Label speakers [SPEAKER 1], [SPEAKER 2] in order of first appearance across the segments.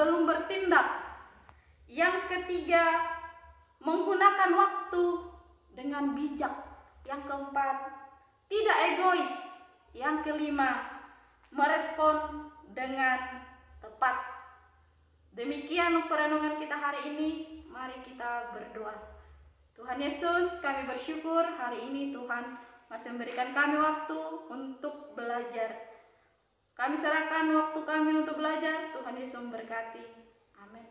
[SPEAKER 1] sebelum bertindak. Yang ketiga, menggunakan waktu dengan bijak. Yang keempat, tidak egois. Yang kelima, merespon dengan tepat. Demikian perenungan kita hari ini. Mari kita berdoa. Tuhan Yesus, kami bersyukur hari ini Tuhan masih memberikan kami waktu untuk belajar. Kami serahkan waktu kami untuk belajar. Tuhan Yesus memberkati. Amin.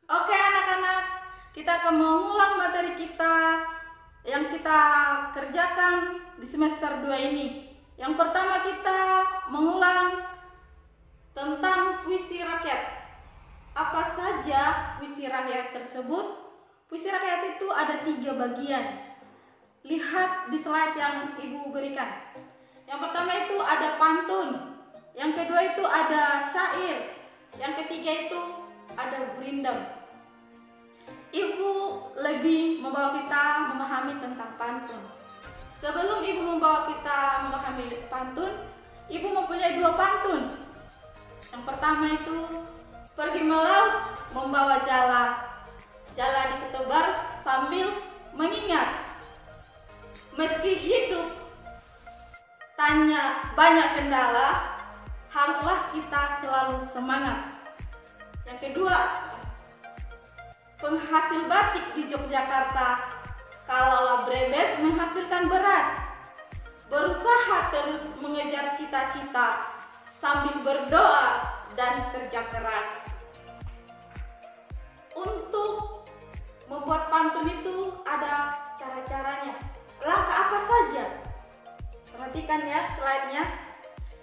[SPEAKER 1] Oke anak-anak, kita akan mengulang materi kita yang kita kerjakan di semester 2 ini. Yang pertama kita mengulang tentang puisi rakyat. Apa saja puisi rakyat tersebut? Puisi rakyat itu ada 3 bagian. Lihat di slide yang Ibu berikan. Yang pertama itu ada pantun. Yang kedua itu ada syair. Yang ketiga itu ada gurindam. Ibu lebih membawa kita memahami tentang pantun. Sebelum Ibu membawa kita memahami pantun, Ibu mempunyai 2 pantun. Yang pertama itu, pergi melaut membawa jala. Jala diketebar sambil mengingat. Meski hidup tanya banyak kendala, haruslah kita selalu semangat. Yang kedua, penghasil batik di Yogyakarta, kalaulah brebes menghasilkan beras. Berusaha terus mengejar cita-cita sambil berdoa dan kerja keras. Untuk membuat pantun itu ada cara-caranya. Langkah apa saja? Perhatikan ya slide-nya.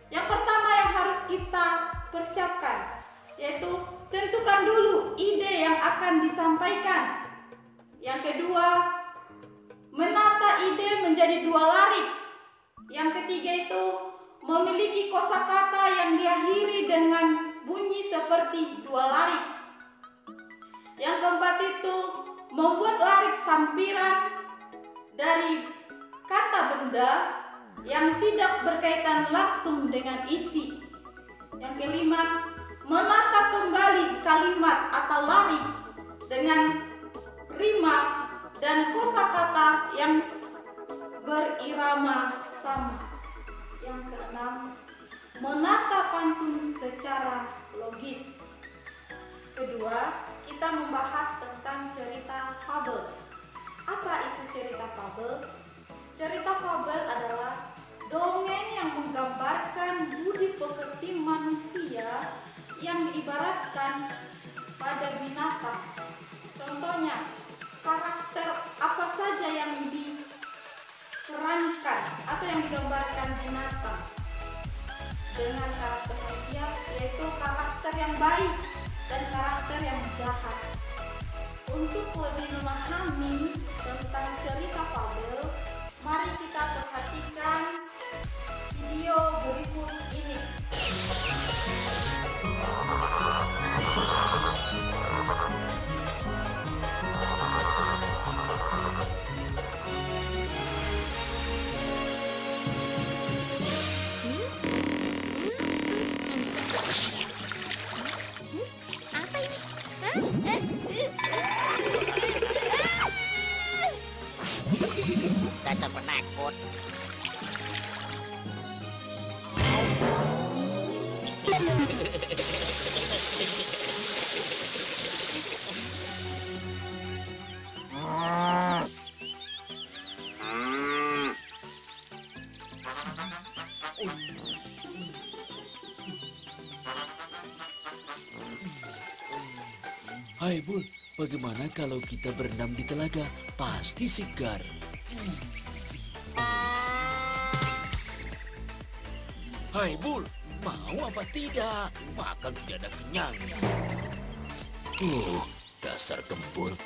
[SPEAKER 1] Yang pertama yang harus kita persiapkan, yaitu tentukan dulu ide yang akan disampaikan. Yang kedua, menata ide menjadi 2 larik. Yang ketiga itu, memiliki kosakata yang diakhiri dengan bunyi seperti 2 larik. Yang keempat itu, membuat larik sampiran dari kata benda yang tidak berkaitan langsung dengan isi. Yang kelima, menata kembali kalimat atau larik dengan rima dan kosakata yang berirama sama. Yang keenam, menata pantun secara logis. Kedua, kita membahas tentang cerita fabel. Apa itu cerita fabel? Cerita fabel adalah dongeng yang menggambarkan budi pekerti manusia yang diibaratkan pada binatang. Contohnya, karakter apa saja yang diperankan atau yang digambarkan binatang dengan karakter manusia, yaitu karakter yang baik dan karakter yang jahat. Untuk lebih memahami tentang cerita fabel, mari kita perhatikan video berikut ini.
[SPEAKER 2] Dasar penakut.
[SPEAKER 3] Hai Bul, bagaimana kalau kita berendam di telaga? Pasti segar. Hai Bul, mau apa tidak? Makan tidak ada kenyangnya. Dasar gembul.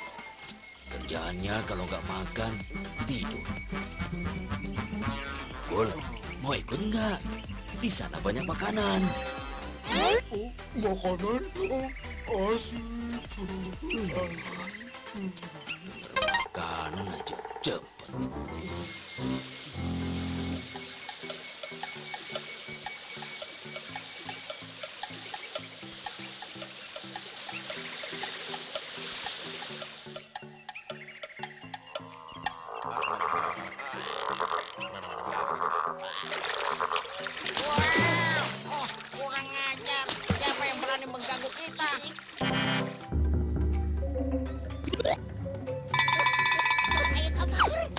[SPEAKER 3] Kerjaannya kalau nggak makan, tidur. Bul, mau ikut nggak? Di sana banyak makanan.
[SPEAKER 4] Oh, makanan? Oh, asik.
[SPEAKER 3] Makanan aja, cepat.
[SPEAKER 2] Wow, oh kurang ajar. Siapa yang berani mengganggu kita? Ayo kabur.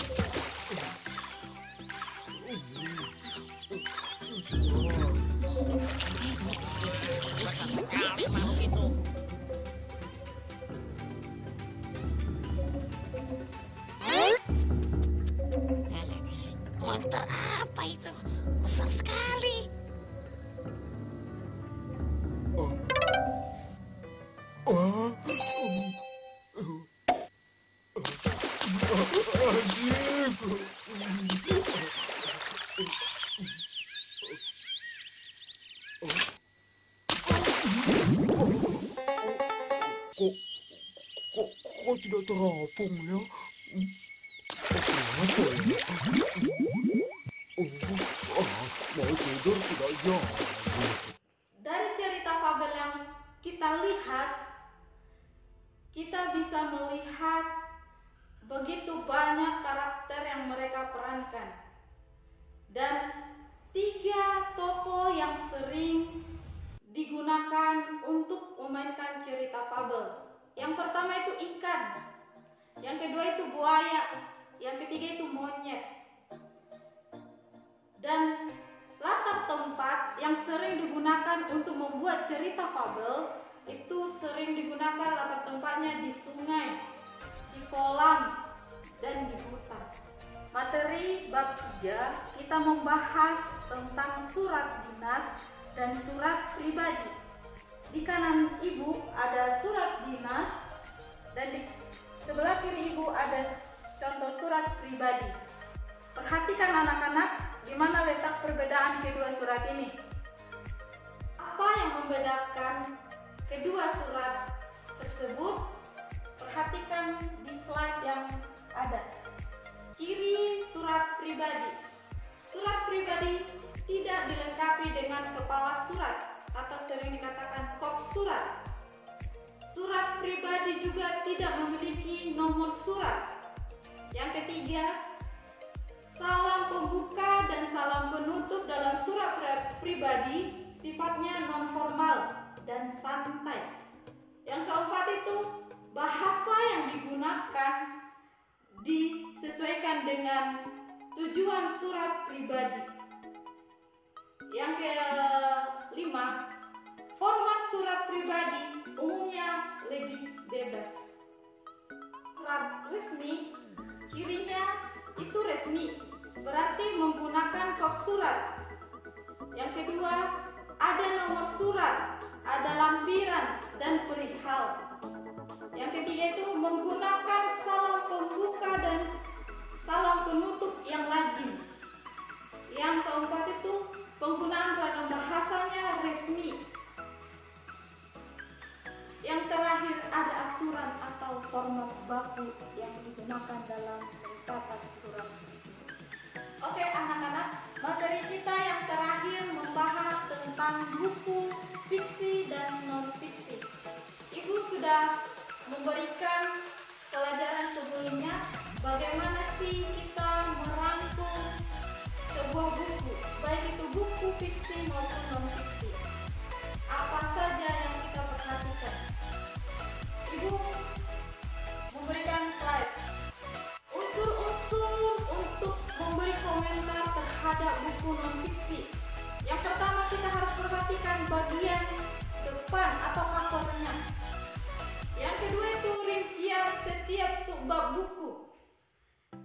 [SPEAKER 2] Besar sekali makhluk itu. Monster apa itu? Besar sekali.
[SPEAKER 4] Asik. Kok tidak terapung ya? Kenapa ya? Mau tidur tidak jadi.
[SPEAKER 1] Dari cerita fabel yang kita lihat, kita bisa melihat begitu banyak karakter yang mereka perankan. Dan 3 tokoh yang sering digunakan untuk memainkan cerita fabel. Yang pertama itu ikan, yang kedua itu buaya, yang ketiga itu monyet. Dan latar tempat yang sering digunakan untuk membuat cerita fabel itu sering digunakan latar tempatnya di sungai, di kolam, dan di hutan. Materi bab 3 kita membahas tentang surat dinas dan surat pribadi. Di kanan ibu ada surat dinas dan di sebelah kiri ibu ada contoh surat pribadi. Perhatikan anak-anak, di mana letak perbedaan kedua surat ini. Apa yang membedakan kedua surat tersebut? Perhatikan di slide yang ada. Ciri surat pribadi. Surat pribadi tidak dilengkapi dengan kepala surat atau sering dikatakan kop surat. Surat pribadi juga tidak memiliki nomor surat. Yang ketiga, salam pembuka dan salam penutup dalam surat pribadi sifatnya non formal dan santai. Yang keempat itu, bahasa yang digunakan disesuaikan dengan tujuan surat pribadi. Yang kelima, format surat pribadi umumnya lebih bebas. Surat resmi, cirinya itu resmi, berarti menggunakan kop surat. Yang kedua, ada nomor surat, ada lampiran dan perihal. Yang ketiga itu menggunakan salam pembuka dan salam penutup yang lazim. Yang keempat itu penggunaan ragam bahasanya resmi. Yang terakhir ada aturan atau format baku yang digunakan dalam penetapan surat. Oke anak-anak, materi kita yang terakhir membahas tentang buku fiksi dan non-fiksi. Ibu sudah memberikan pelajaran sebelumnya bagaimana sih kita merangkum sebuah buku, baik itu buku fiksi maupun non-fiksi. Apa saja yang kita perhatikan? Ibu memberikan slide. Unsur-unsur untuk memberi komentar terhadap buku non-fiksi. Yang pertama kita harus perhatikan bagian depan atau covernya. Yang kedua itu rincian setiap subbab buku.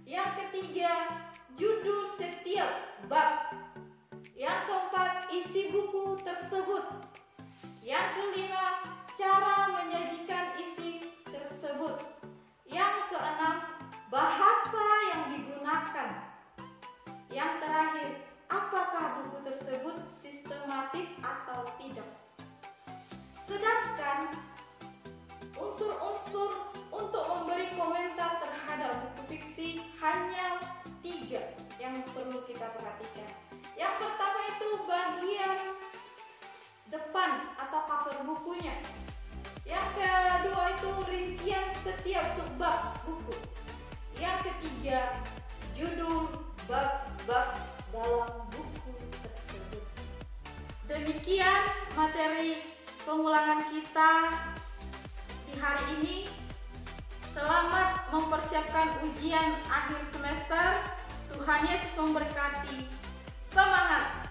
[SPEAKER 1] Yang ketiga, judul setiap bab. Yang keempat, isi buku tersebut. Yang kelima, cara menyajikan isi tersebut. Yang keenam, bahasa yang digunakan. Yang terakhir, apakah buku tersebut sistematis atau tidak. Sedangkan unsur-unsur untuk memberi komentar terhadap buku fiksi hanya 3 yang perlu kita perhatikan. Yang pertama itu bagian depan atau cover bukunya. Yang kedua itu rincian setiap subbab buku. Yang ketiga, judul bab-bab dalam buku Demikian materi pengulangan kita di hari ini. Selamat mempersiapkan ujian akhir semester. Tuhan Yesus memberkati. Semangat!